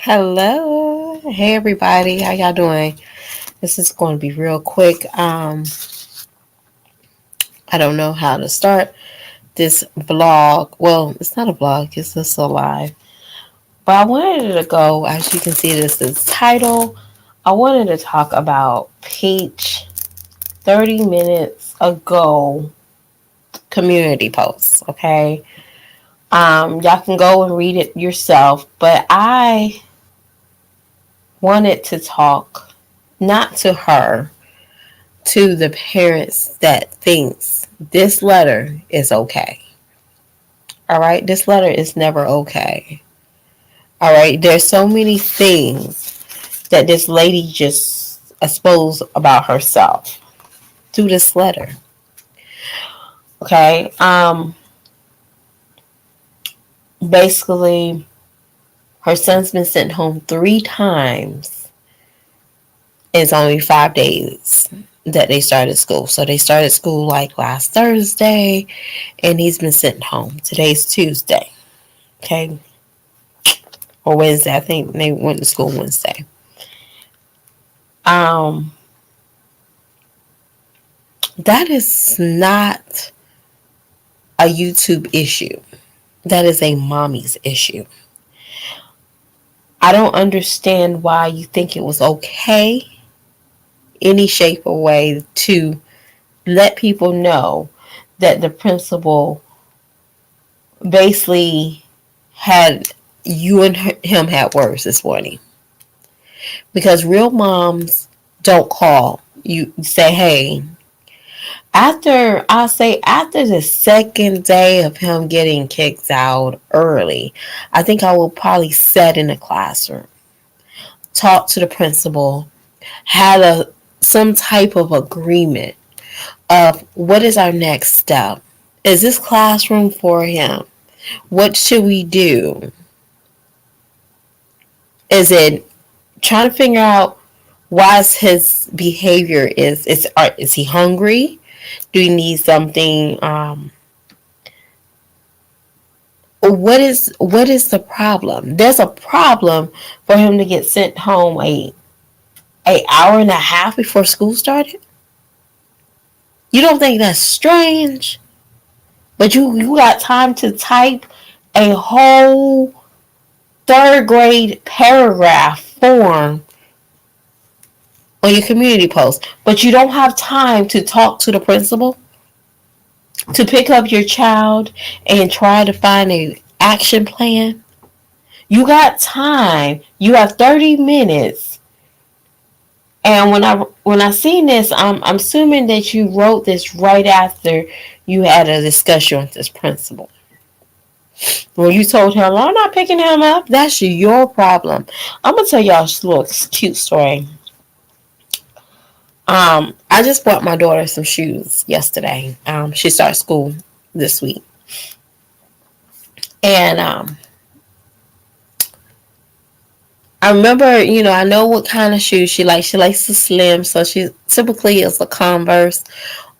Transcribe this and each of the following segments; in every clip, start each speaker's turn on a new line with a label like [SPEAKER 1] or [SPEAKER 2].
[SPEAKER 1] Hello. Hey everybody. How y'all doing? This is going to be real quick. I don't know how to start this vlog. Well, it's not a vlog, it's just a live. But I wanted to go, as you can see, this is title. I wanted to talk about Peach 30 minutes ago community posts, okay? Y'all can go and read it yourself, but I wanted to talk not to her, to the parents that thinks this letter is okay. All right, this letter is never okay. All right, there's so many things that this lady just exposed about herself through this letter. Okay, basically, her son's been sent home 3 times. It's only 5 days that they started school. So they started school like last Thursday, and he's been sent home. Today's Tuesday. Okay, or Wednesday. I think they went to school Wednesday. Um, that is not a YouTube issue. That is a mommy's issue. I don't understand why you think it was okay, any shape or way, to let people know that the principal basically had you and him had words this morning. Because real moms don't call. You say, hey, after the second day of him getting kicked out early, I think I will probably sit in the classroom, talk to the principal, had some type of agreement of what is our next step. Is this classroom for him? What should we do? Is it trying to figure out why his behavior is he hungry? Do he need something? What is the problem? There's a problem for him to get sent home a hour and a half before school started. You don't think that's strange? But you got time to type a whole third grade paragraph form on your community post, but you don't have time to talk to the principal, to pick up your child and try to find an action plan. You got time. You have 30 minutes. And when I seen this, I'm assuming that you wrote this right after you had a discussion with this principal. When you told him, I'm not picking him up, that's your problem. I'm gonna tell y'all a little cute story. I just bought my daughter some shoes yesterday. She starts school this week, and I remember, I know what kind of shoes she likes. She likes the slim, so she typically is a Converse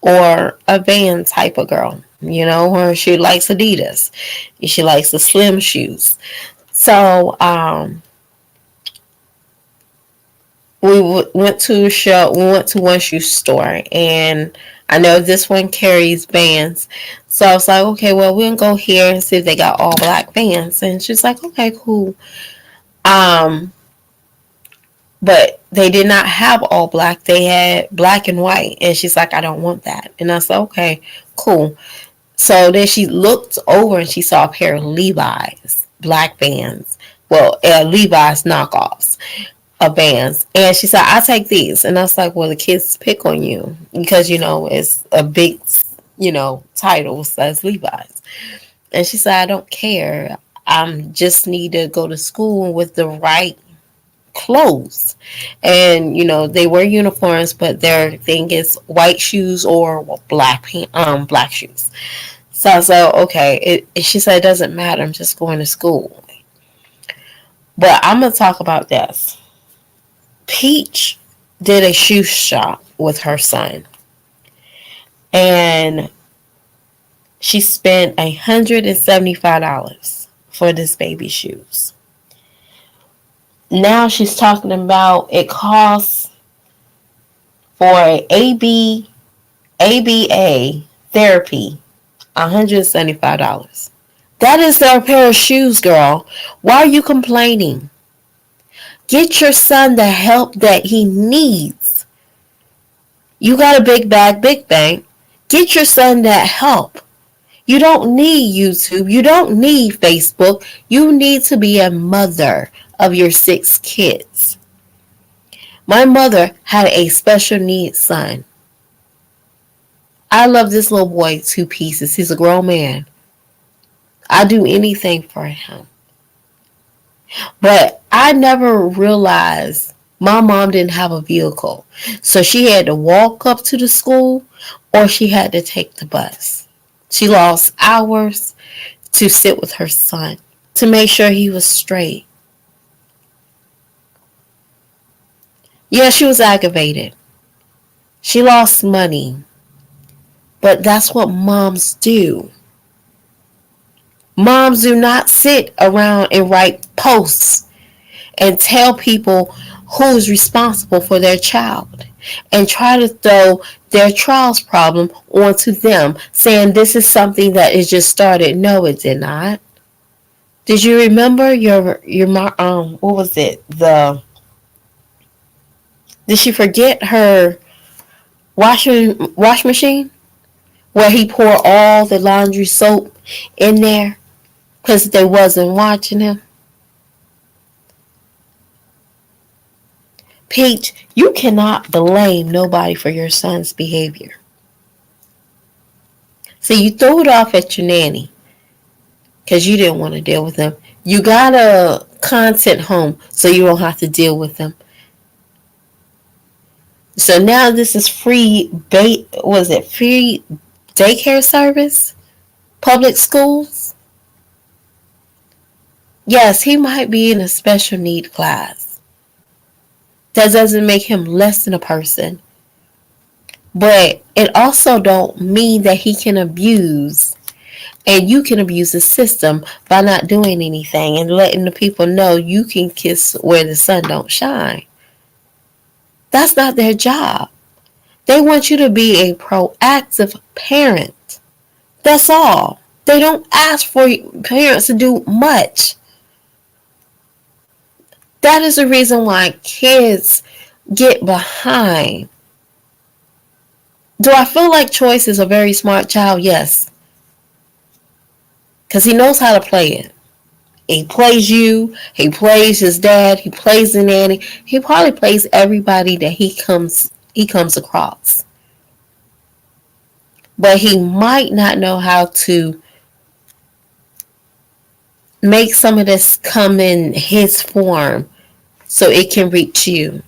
[SPEAKER 1] or a Van type of girl. Or she likes Adidas. She likes the slim shoes. So went to a show. We went to one shoe store, and I know this one carries Vans. So I was like, okay, well, we'll go here and see if they got all black Vans. And she's like, okay, cool. But they did not have all black. They had black and white. And she's like, I don't want that. And I said, okay, cool. So then she looked over and she saw a pair of Levi's black Vans. Well, Levi's knockoffs of Vans. And she said, I'll take these. And I was like, well, the kids pick on you because, it's a big, title says Levi's. And she said, I don't care. I just need to go to school with the right clothes. And they wear uniforms, but their thing is white shoes or black shoes. So I said, okay. She said, it doesn't matter, I'm just going to school. But I'm gonna talk about this. Peach did a shoe shop with her son, and she spent $175 for this baby shoes. Now she's talking about it costs for ABA therapy $175. That is a pair of shoes, girl. Why are you complaining? Get your son the help that he needs. You got a big bag, big bank. Get your son that help. You don't need YouTube. You don't need Facebook. You need to be a mother of your 6 kids. My mother had a special needs son. I love this little boy 2 pieces. He's a grown man. I do anything for him. But I never realized my mom didn't have a vehicle. So she had to walk up to the school or she had to take the bus. She lost hours to sit with her son to make sure he was straight. Yeah, she was aggravated. She lost money. But that's what moms do. Moms do not sit around and write posts and tell people who's responsible for their child and try to throw their child's problem onto them, saying this is something that is just started. No, it did not. Did you remember your what was it? Did she forget her wash machine where he poured all the laundry soap in there because they wasn't watching him? Peach, you cannot blame nobody for your son's behavior. So you threw it off at your nanny because you didn't want to deal with him. You got a content home so you don't have to deal with him. So now this is free daycare service? Public schools? Yes, he might be in a special need class. That doesn't make him less than a person. But it also don't mean that he can abuse and you can abuse the system by not doing anything and letting the people know you can kiss where the sun don't shine. That's not their job. They want you to be a proactive parent. That's all. They don't ask for parents to do much. That is the reason why kids get behind. Do I feel like Choice is a very smart child? Yes. Because he knows how to play it. He plays you. He plays his dad. He plays the nanny. He probably plays everybody that he comes across. But he might not know how to make some of this come in his form so it can reach you.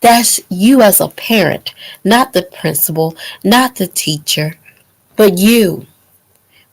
[SPEAKER 1] That's you as a parent, not the principal, not the teacher, but you.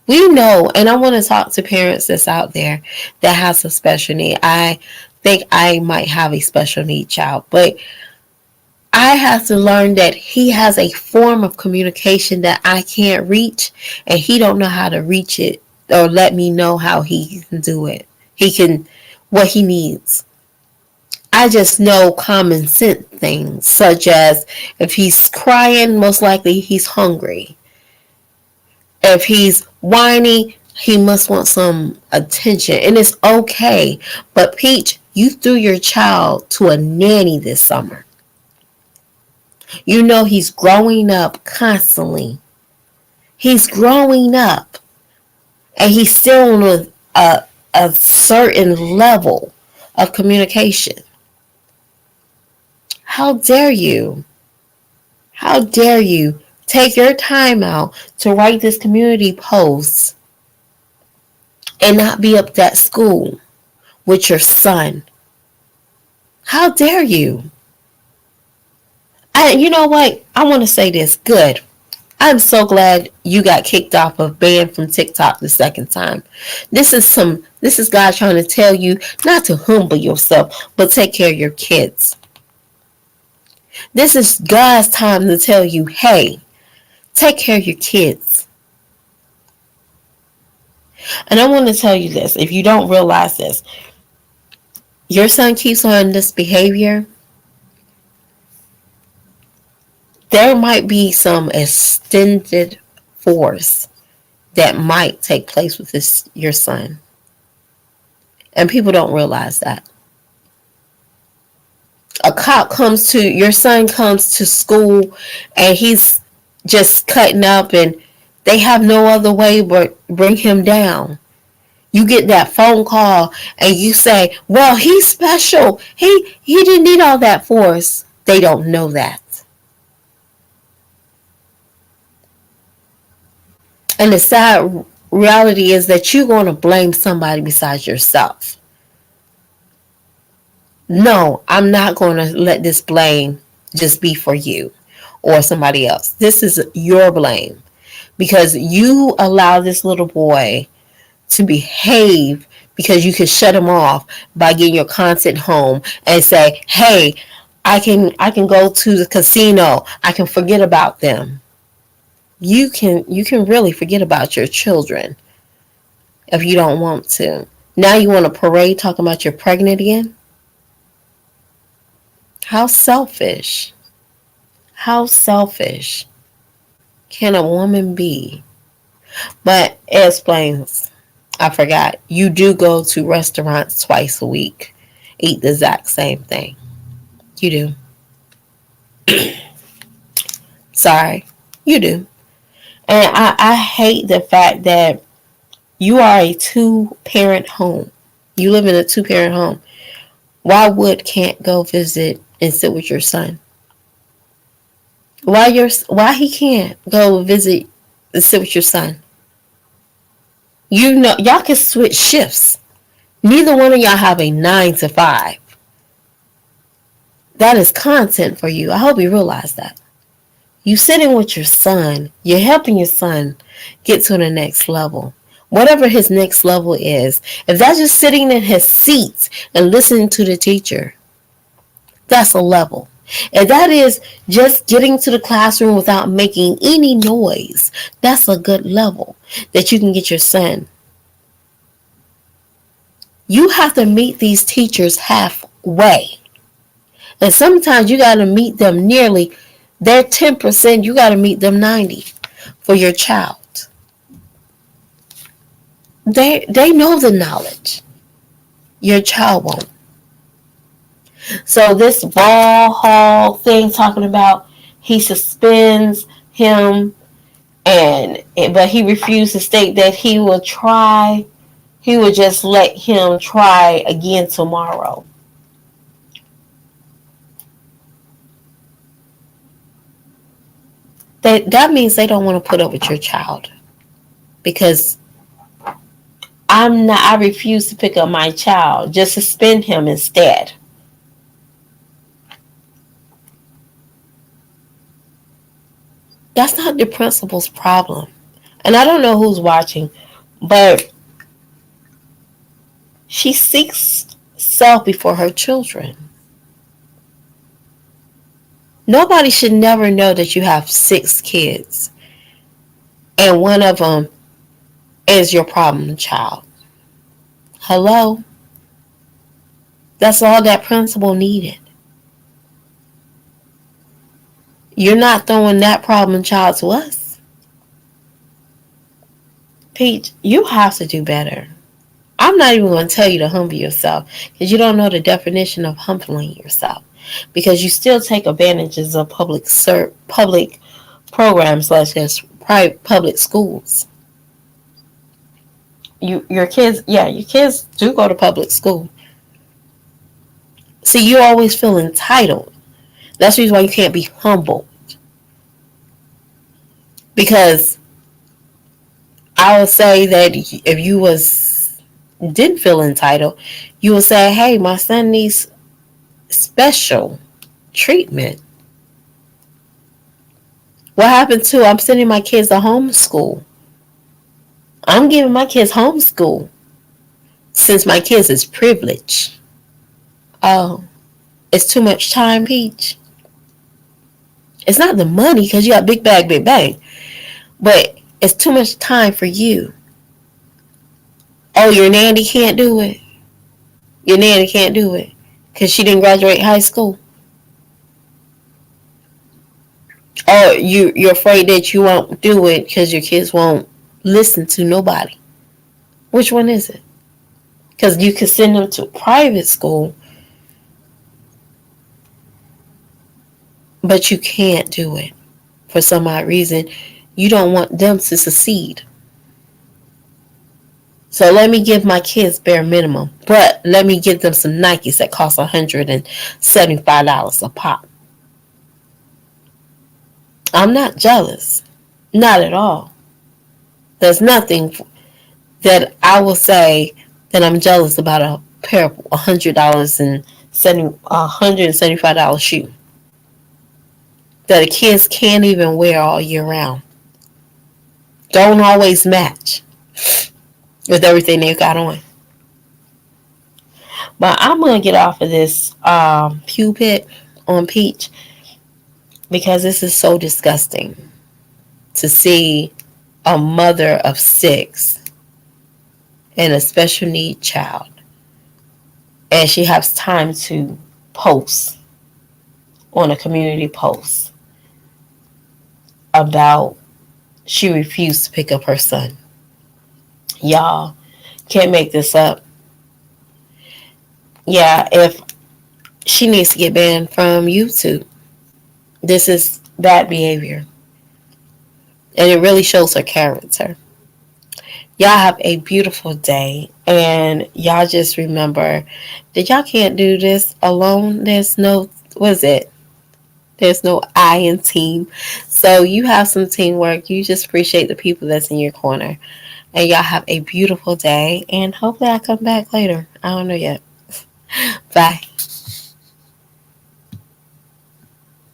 [SPEAKER 1] We know, and I want to talk to parents that's out there that has a special need. I think I might have a special need child, but I have to learn that he has a form of communication that I can't reach, and he don't know how to reach it or let me know how he can do it. He can, what he needs. I just know common sense things, such as if he's crying, most likely he's hungry. If he's whiny, he must want some attention. And it's okay. But Peach, you threw your child to a nanny this summer. You know he's growing up constantly. He's growing up. And he's still with a certain level of communication. How dare you? How dare you take your time out to write this community post and not be up at school with your son? How dare you? You know what? I want to say this. Good. I'm so glad you got kicked off of banned from TikTok the second time. This is God trying to tell you not to humble yourself, but take care of your kids. This is God's time to tell you, hey, take care of your kids. And I want to tell you this, if you don't realize this, your son keeps on this behavior, there might be some extended force that might take place with your son. And people don't realize that. Your son comes to school and he's just cutting up and they have no other way but bring him down. You get that phone call and you say, well, he's special. He didn't need all that force. They don't know that. And the sad reality is that you're going to blame somebody besides yourself. No, I'm not going to let this blame just be for you or somebody else. This is your blame because you allow this little boy to behave because you can shut him off by getting your content home and say, hey, I can go to the casino. I can forget about them. You can really forget about your children if you don't want to. Now you want to parade talking about you're pregnant again? How selfish. How selfish can a woman be? But it explains. I forgot. You do go to restaurants twice a week. Eat the exact same thing. You do. Sorry. You do. And I hate the fact that you are a 2-parent home. You live in a 2-parent home. Why Wood can't go visit and sit with your son? Why he can't go visit and sit with your son? You know, y'all can switch shifts. Neither one of y'all have a 9 to 5. That is content for you. I hope you realize that. You sitting with your son. You're helping your son get to the next level. Whatever his next level is. If that's just sitting in his seat and listening to the teacher, that's a level. If that is just getting to the classroom without making any noise, that's a good level that you can get your son. You have to meet these teachers halfway. And sometimes you got to meet them nearly, they're 10%, you got to meet them 90% for your child. They know the knowledge. Your child won't. So this ball hog thing talking about he suspends him but he refused to state that he will try. He would just let him try again tomorrow. That means they don't want to put up with your child. Because I refuse to pick up my child. Just suspend him instead. That's not the principal's problem. And I don't know who's watching, but she seeks self before her children. Nobody should never know that you have 6 kids and one of them is your problem child. Hello? That's all that principal needed. You're not throwing that problem child to us. Peach, you have to do better. I'm not even going to tell you to humble yourself because you don't know the definition of humbling yourself. Because you still take advantages of public programs such as private public schools. Your kids do go to public school. See, you always feel entitled. That's the reason why you can't be humbled. Because I would say that if you didn't feel entitled, you would say, hey, my son needs special treatment. What happened to I'm sending my kids to homeschool? I'm giving my kids homeschool since my kids is privileged. Oh, it's too much time, Peach. It's not the money because you got big bag. But it's too much time for you. Oh, your nanny can't do it? Your nanny can't do it because she didn't graduate high school. Or you're afraid that you won't do it because your kids won't listen to nobody. Which one is it? Because you could send them to private school, but you can't do it for some odd reason. You don't want them to succeed. So let me give my kids bare minimum, but let me give them some Nikes that cost $175 a pop. I'm not jealous. Not at all. There's nothing that I will say that I'm jealous about a pair of $175 shoe that the kids can't even wear all year round. Don't always match with everything they got on. But I'm gonna get off of this pulpit on Peach because this is so disgusting to see a mother of 6 and a special need child, and she has time to post on a community post about she refused to pick up her son. Y'all can't make this up. Yeah, if she needs to get banned from YouTube. This is bad behavior. And it really shows her character. Y'all have a beautiful day. And y'all just remember that y'all can't do this alone. There's no, what is it? There's no I in team. So you have some teamwork. You just appreciate the people that's in your corner. And y'all have a beautiful day. And hopefully I come back later. I don't know yet. Bye.